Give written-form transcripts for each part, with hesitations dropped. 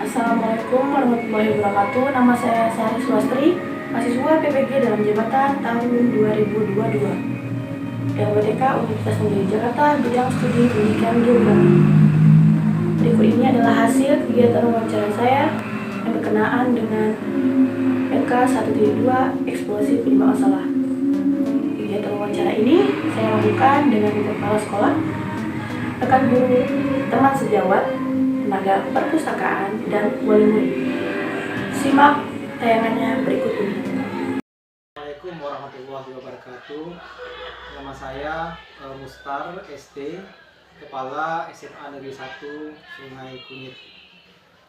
Assalamualaikum warahmatullahi wabarakatuh. Nama saya Sari Sulastri, mahasiswa PPG dalam jabatan tahun 2022. LPTK Universitas Negeri Jakarta, bidang studi pendidikan geografi. Berikut ini adalah hasil kegiatan wawancara saya yang berkenaan dengan PK 1.2 eksplosif 5 masalah. Kegiatan wawancara ini saya lakukan dengan kepala sekolah, rekan guru, teman sejawat, tenaga perpustakaan, dan wali murid. Simak tayangannya berikut ini. Assalamualaikum warahmatullahi wabarakatuh. Nama saya Mustar SD, Kepala SMA Negeri 1 Sungai Kunyit.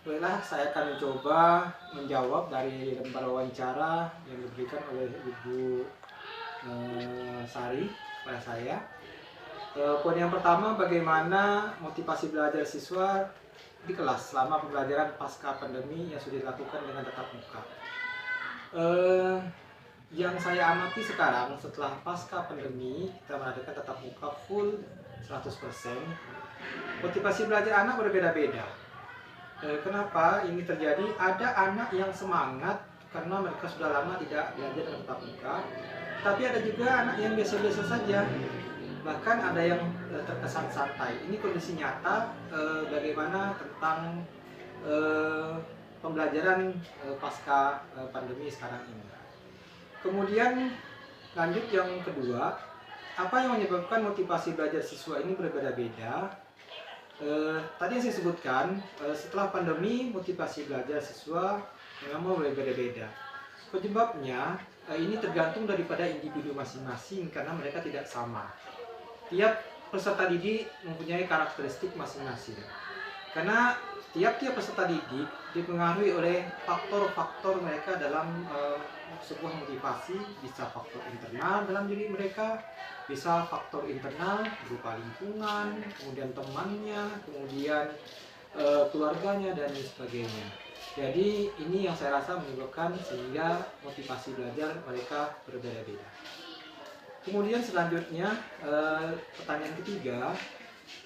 Baiklah, saya akan mencoba menjawab dari lembar wawancara yang diberikan oleh Ibu Sari kepada saya. Poin yang pertama, bagaimana motivasi belajar siswa di kelas selama pembelajaran pasca pandemi yang sudah dilakukan dengan tatap muka. Yang saya amati sekarang setelah pasca pandemi kita mengadakan tatap muka full 100%, motivasi belajar anak berbeda-beda. Kenapa ini terjadi? Ada anak yang semangat karena mereka sudah lama tidak belajar dengan tatap muka, tapi ada juga anak yang biasa-biasa saja, bahkan ada yang terkesan santai. Ini kondisi nyata bagaimana tentang pembelajaran pasca pandemi sekarang ini. Kemudian lanjut yang kedua, apa yang menyebabkan motivasi belajar siswa ini berbeda-beda? Tadi yang saya sebutkan, setelah pandemi motivasi belajar siswa memang berbeda-beda. Penyebabnya ini tergantung daripada individu masing-masing karena mereka tidak sama. Tiap peserta didik mempunyai karakteristik masing-masing. Karena tiap-tiap peserta didik dipengaruhi oleh faktor-faktor mereka dalam sebuah motivasi, bisa faktor internal dalam diri mereka, bisa faktor internal berupa lingkungan, kemudian temannya, kemudian keluarganya, dan sebagainya. Jadi ini yang saya rasa menyebabkan sehingga motivasi belajar mereka berbeda-beda. Kemudian selanjutnya pertanyaan ketiga,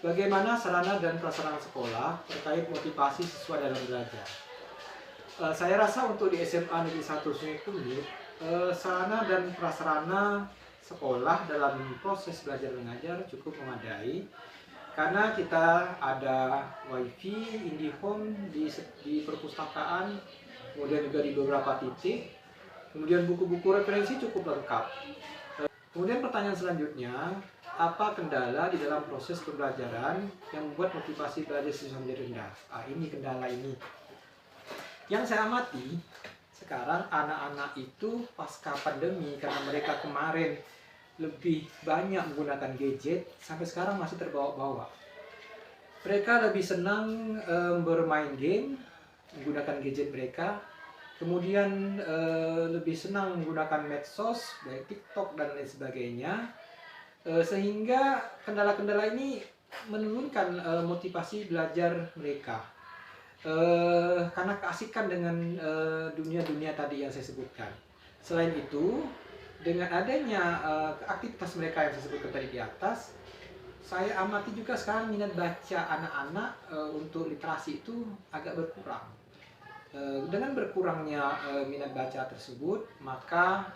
bagaimana sarana dan prasarana sekolah terkait motivasi siswa dalam belajar? Saya rasa untuk di SMA Negeri 1 Sungai Kunyit, sarana dan prasarana sekolah dalam proses belajar mengajar cukup memadai, karena kita ada wifi, IndiHome di perpustakaan, kemudian juga di beberapa titik, kemudian buku-buku referensi cukup lengkap. Kemudian pertanyaan selanjutnya, apa kendala di dalam proses pembelajaran yang membuat motivasi belajar siswa menjadi rendah? Ini kendala ini. Yang saya amati sekarang anak-anak itu pasca pandemi karena mereka kemarin lebih banyak menggunakan gadget, sampai sekarang masih terbawa-bawa. Mereka lebih senang bermain game menggunakan gadget mereka, kemudian lebih senang menggunakan medsos, baik TikTok dan lain sebagainya, sehingga kendala-kendala ini menurunkan motivasi belajar mereka. Karena keasikan dengan dunia-dunia tadi yang saya sebutkan. Selain itu, dengan adanya aktivitas mereka yang saya sebutkan tadi di atas, saya amati juga sekarang minat baca anak-anak untuk literasi itu agak berkurang. Dengan berkurangnya minat baca tersebut, maka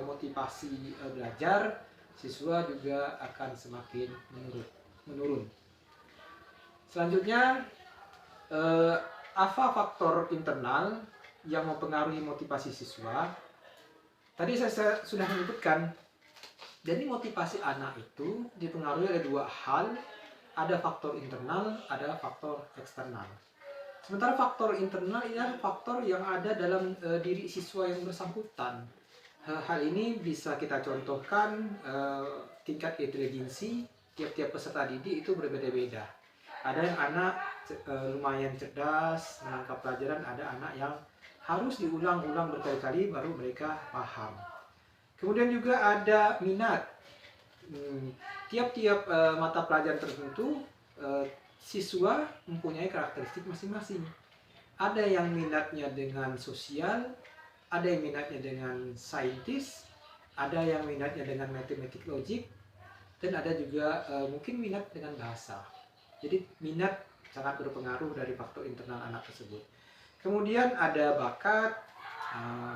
motivasi belajar siswa juga akan semakin menurun. Selanjutnya, apa faktor internal yang mempengaruhi motivasi siswa? Tadi saya sudah menyebutkan, jadi motivasi anak itu dipengaruhi oleh dua hal, ada faktor internal, ada faktor eksternal. Sementara faktor internal ini adalah faktor yang ada dalam diri siswa yang bersangkutan. Hal ini bisa kita contohkan, tingkat inteligensi tiap-tiap peserta didik itu berbeda-beda. Ada yang anak lumayan cerdas menangkap pelajaran, ada anak yang harus diulang-ulang berkali-kali baru mereka paham. Kemudian juga ada minat. Tiap-tiap mata pelajaran tertentu siswa mempunyai karakteristik masing-masing. Ada yang minatnya dengan sosial, ada yang minatnya dengan saintis, ada yang minatnya dengan matematik logik, dan ada juga mungkin minat dengan bahasa. Jadi minat sangat berpengaruh dari faktor internal anak tersebut. Kemudian ada bakat,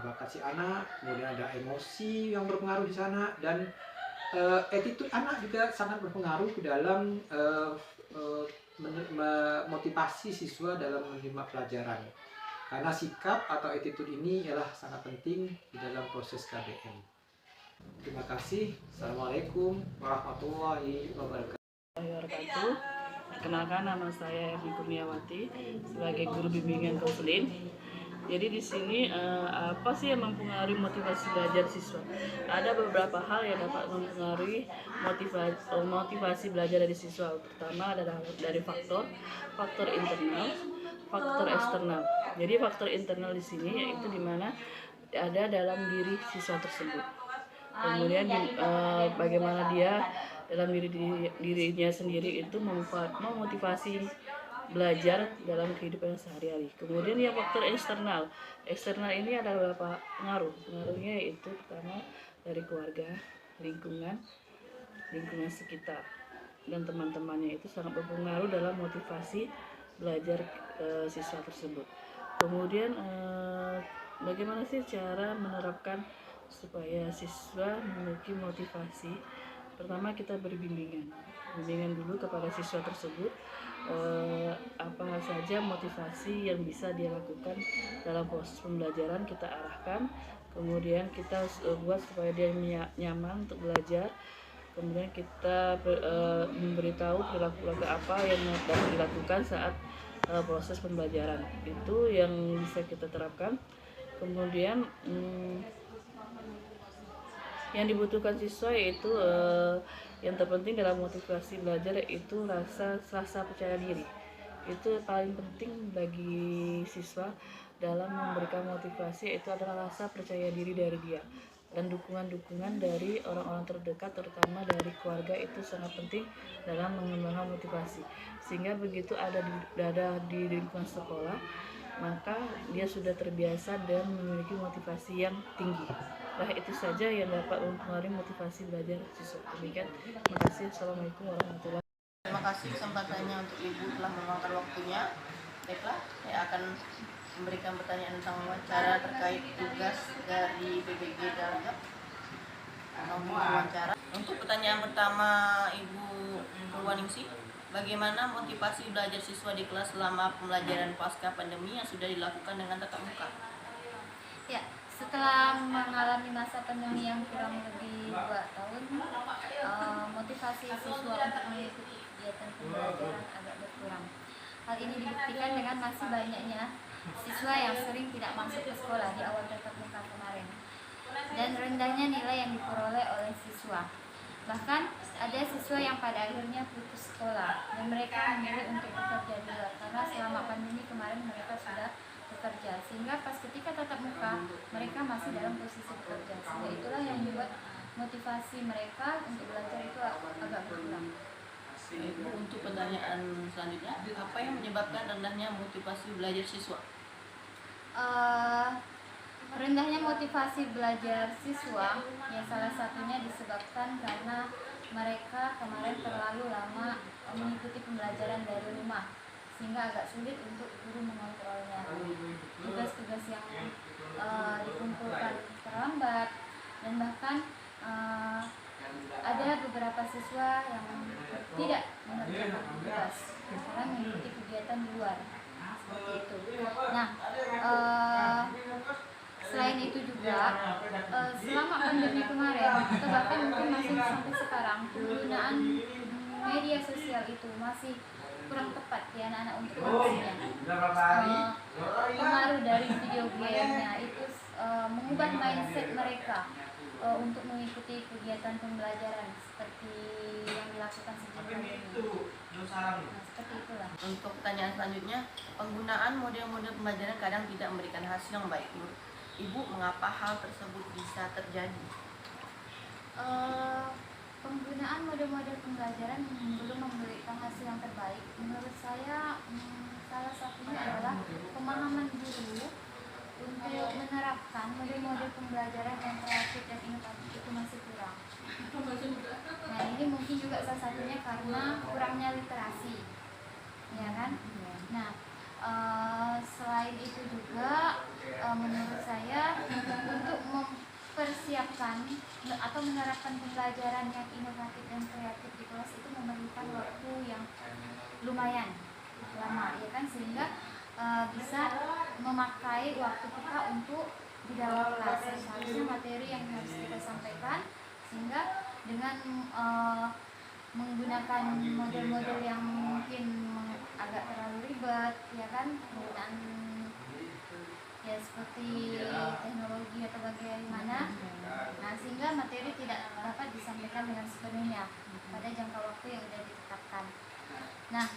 bakat si anak, kemudian ada emosi yang berpengaruh di sana, dan attitude anak juga sangat berpengaruh ke dalam motivasi siswa dalam menerima pelajaran. Karena sikap atau attitude ini ialah sangat penting di dalam proses KBM. Terima kasih. Assalamualaikum warahmatullahi wabarakatuh. Perkenalkan, nama saya Evi Kurniawati sebagai guru bimbingan konseling. Jadi di sini apa sih yang mempengaruhi motivasi belajar siswa? Ada beberapa hal yang dapat mempengaruhi motivasi belajar dari siswa. Pertama adalah dari faktor internal, faktor eksternal. Jadi faktor internal di sini yaitu dimana ada dalam diri siswa tersebut. Kemudian bagaimana dia dalam dirinya sendiri itu memotivasi belajar dalam kehidupan sehari-hari. Kemudian yang faktor eksternal ini ada beberapa pengaruhnya, yaitu pertama dari keluarga, lingkungan sekitar, dan teman-temannya itu sangat berpengaruh dalam motivasi belajar siswa tersebut. Kemudian bagaimana sih cara menerapkan supaya siswa memiliki motivasi? Pertama, kita beri bimbingan dulu kepada siswa tersebut, apa saja motivasi yang bisa dia lakukan dalam proses pembelajaran kita arahkan. Kemudian kita buat supaya dia nyaman untuk belajar. Kemudian kita memberitahu perilaku apa yang dapat dilakukan saat proses pembelajaran. Itu yang bisa kita terapkan. Kemudian yang dibutuhkan siswa yaitu yang terpenting dalam motivasi belajar yaitu rasa percaya diri. Itu paling penting bagi siswa dalam memberikan motivasi, itu adalah rasa percaya diri dari dia, dan dukungan dari orang-orang terdekat, terutama dari keluarga, itu sangat penting dalam mengembangkan motivasi. Sehingga begitu ada di lingkungan sekolah, maka dia sudah terbiasa dan memiliki motivasi yang tinggi. Nah, itu saja yang dapat mempengaruhi motivasi belajar siswa. Demikian, terima kasih. Assalamualaikum warahmatullahi wabarakatuh. Terima kasih kesempatannya untuk Ibu telah meluangkan waktunya. Baiklah, saya akan memberikan pertanyaan tentang wawancara terkait tugas dari PBG Dalgap nomor wawancara. Untuk pertanyaan pertama, Ibu Purwaningsih, bagaimana motivasi belajar siswa di kelas selama pembelajaran pasca pandemi yang sudah dilakukan dengan tatap muka? Ya, setelah mengalami masa pandemi yang kurang lebih 2 tahun, motivasi siswa untuk mengikuti kegiatan pembelajaran agak berkurang. Hal ini dibuktikan dengan masih banyaknya siswa yang sering tidak masuk ke sekolah di awal tatap muka kemarin, dan rendahnya nilai yang diperoleh oleh siswa. Bahkan ada siswa yang pada akhirnya putus sekolah dan mereka memilih untuk bekerja di luar karena selama pandemi kemarin mereka sudah bekerja, sehingga pas ketika tatap muka mereka masih dalam posisi bekerja, sehingga itulah yang membuat motivasi mereka untuk belajar itu agak berkurang. Ibu, untuk pertanyaan selanjutnya, apa yang menyebabkan rendahnya motivasi belajar siswa? Rendahnya motivasi belajar siswa ya salah satunya disebabkan karena mereka kemarin terlalu lama mengikuti pembelajaran dari rumah, sehingga agak sulit untuk guru mengontrolnya. Tugas-tugas yang dikumpulkan terlambat, dan bahkan ada beberapa siswa yang tidak mengerjakan tugas karena mengikuti kegiatan di luar, seperti itu. Nah, selain itu juga selama pandemi kemarin atau bahkan mungkin masih sampai sekarang, penggunaan media sosial itu masih kurang tepat di anak-anak untuk mengisinya. Pengaruh dari video game-nya itu mengubah mindset mereka untuk mengikuti kegiatan pembelajaran seperti yang dilakukan sejak pandemi. Nah, seperti itulah. Untuk pertanyaan selanjutnya, penggunaan model-model pembelajaran kadang tidak memberikan hasil yang baik. Menurut Ibu, mengapa hal tersebut bisa terjadi? Penggunaan model-model pembelajaran belum memberikan hasil yang terbaik. Menurut saya, salah satunya adalah pemahaman guru untuk menerapkan model-model pembelajaran yang kreatif dan inovatif itu masih kurang. Nah, ini mungkin juga salah satunya karena kurangnya literasi, ya kan? Nah, selain itu juga atau menerapkan pembelajaran yang inovatif dan kreatif di kelas itu memerlukan waktu yang lumayan lama, ya kan, sehingga bisa memakai waktu kita untuk di dalam kelas. Seharusnya materi yang harus kita sampaikan, sehingga dengan menggunakan model-model yang mungkin agak terlalu ribet, ya kan, penggunaan ya seperti teknologi atau bagaimana, nah sehingga materi tidak dapat disampaikan dengan sepenuhnya pada jangka waktu yang sudah ditetapkan. Nah,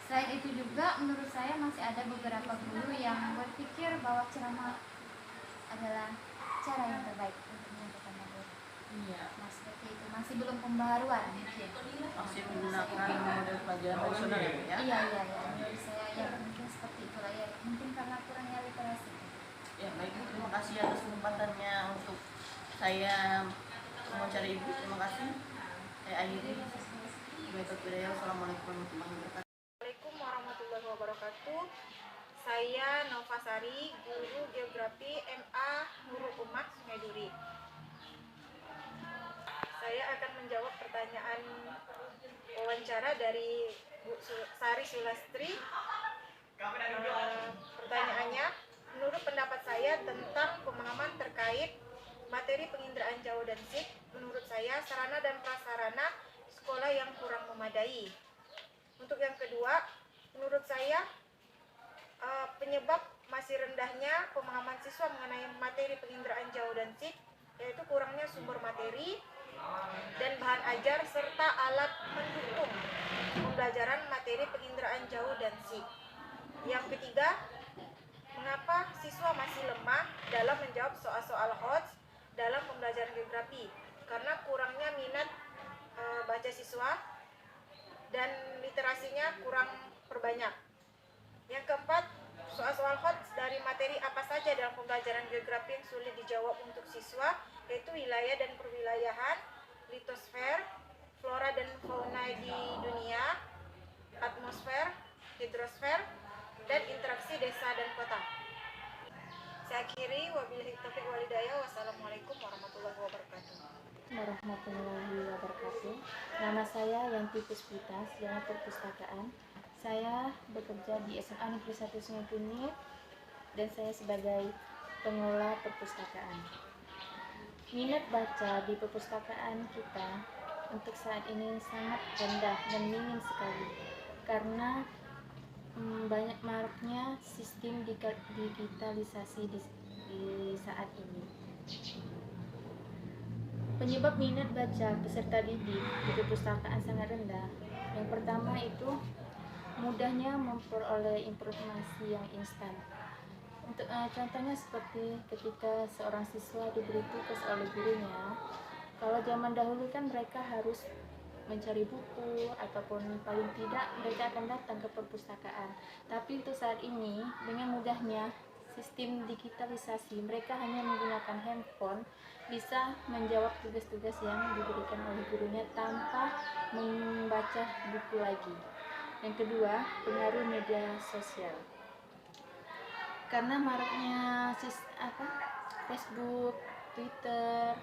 selain itu juga menurut saya masih ada beberapa guru yang berpikir bahwa ceramah adalah cara yang terbaik untuk menyampaikan materi. Nah, seperti itu, masih belum pembaruan mungkin. Masih menggunakan model pelajaran tradisional ya? Iya, menurut saya ya mungkin seperti itulah ya, mungkin karena kurangnya literasi. Ya baik, terima kasih atas kesempatannya untuk saya mewawancara Ibu. Terima kasih. Saya akhiri. Assalamualaikum warahmatullahi wabarakatuh. Assalamualaikum warahmatullahi wabarakatuh. Saya Nova Sari, guru geografi MA Nurul Umat Sungai Duri. Saya akan menjawab pertanyaan wawancara dari Bu Sari Sulastri. Pertanyaannya, menurut pendapat saya tentang pemahaman terkait materi penginderaan jauh dan SIK, menurut saya sarana dan prasarana sekolah yang kurang memadai. Untuk yang kedua, menurut saya penyebab masih rendahnya pemahaman siswa mengenai materi penginderaan jauh dan SIK yaitu kurangnya sumber materi dan bahan ajar serta alat mendukung pembelajaran materi penginderaan jauh dan SIK. Yang ketiga, mengapa siswa masih lemah dalam menjawab soal-soal HOTS dalam pembelajaran geografi? Karena kurangnya minat baca siswa dan literasinya kurang perbanyak. Yang keempat, soal-soal HOTS dari materi apa saja dalam pembelajaran geografi yang sulit dijawab untuk siswa, yaitu wilayah dan perwilayahan, litosfer, flora dan fauna di dunia, atmosfer, hidrosfer, dan interaksi desa dan kota. Saya akhiri, wabillahi taufiq wal hidayah. Wassalamualaikum warahmatullahi wabarakatuh. Warahmatullahi wabarakatuh. Nama saya Yanti Puspita, sarjana perpustakaan. Saya bekerja di SMA Negeri 1 Sungai Kuning dan saya sebagai pengelola perpustakaan. Minat baca di perpustakaan kita untuk saat ini sangat rendah dan minim sekali karena banyak maraknya sistem digitalisasi di saat ini. Penyebab minat baca peserta didik di perpustakaan sangat rendah. Yang pertama itu mudahnya memperoleh informasi yang instan. Untuk contohnya seperti ketika seorang siswa diberi tugas oleh gurunya, kalau zaman dahulu kan mereka harus mencari buku ataupun paling tidak mereka akan datang ke perpustakaan. Tapi untuk saat ini dengan mudahnya sistem digitalisasi, mereka hanya menggunakan handphone bisa menjawab tugas-tugas yang diberikan oleh gurunya tanpa membaca buku lagi. Yang kedua, pengaruh media sosial. Karena maraknya Facebook, Twitter,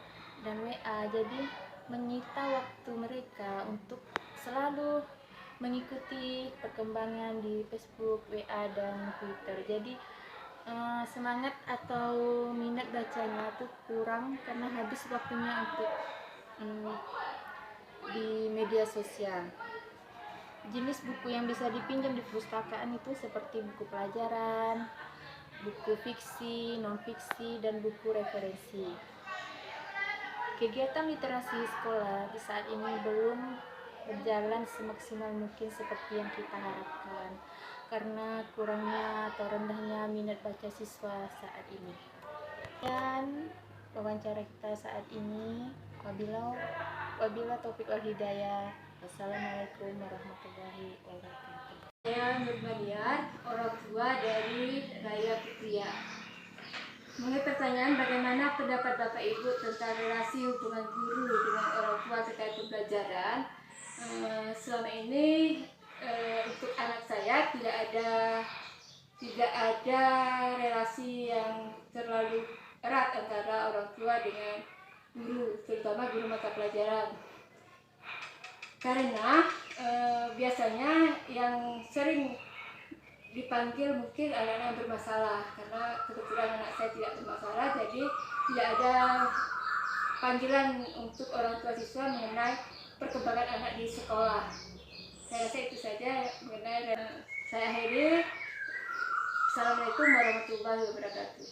dan WA, jadi menyita waktu mereka untuk selalu mengikuti perkembangan di Facebook, WA, dan Twitter. Jadi semangat atau minat bacanya tuh kurang karena habis waktunya untuk di media sosial. Jenis buku yang bisa dipinjam di perpustakaan itu seperti buku pelajaran, buku fiksi, non-fiksi, dan buku referensi. Kegiatan literasi sekolah di saat ini belum berjalan semaksimal mungkin seperti yang kita harapkan karena kurangnya atau rendahnya minat baca siswa saat ini. Dan wawancara kita saat ini, wabila taufik wal hidayah. Wassalamualaikum warahmatullahi wabarakatuh. Saya Nur Badiar, orang tua dari Raya Putria. Mengenai pertanyaan bagaimana pendapat Bapak Ibu tentang relasi hubungan guru dengan orang tua terkait pembelajaran, selama ini untuk anak saya tidak ada relasi yang terlalu erat antara orang tua dengan guru, terutama guru mata pelajaran. Karena biasanya yang sering dipanggil mungkin anak-anak yang bermasalah, karena kebetulan anak saya tidak bermasalah, jadi tidak ada panggilan untuk orang tua siswa mengenai perkembangan anak di sekolah. Saya rasa itu saja mengenai, dan saya akhiri. Assalamualaikum warahmatullahi wabarakatuh.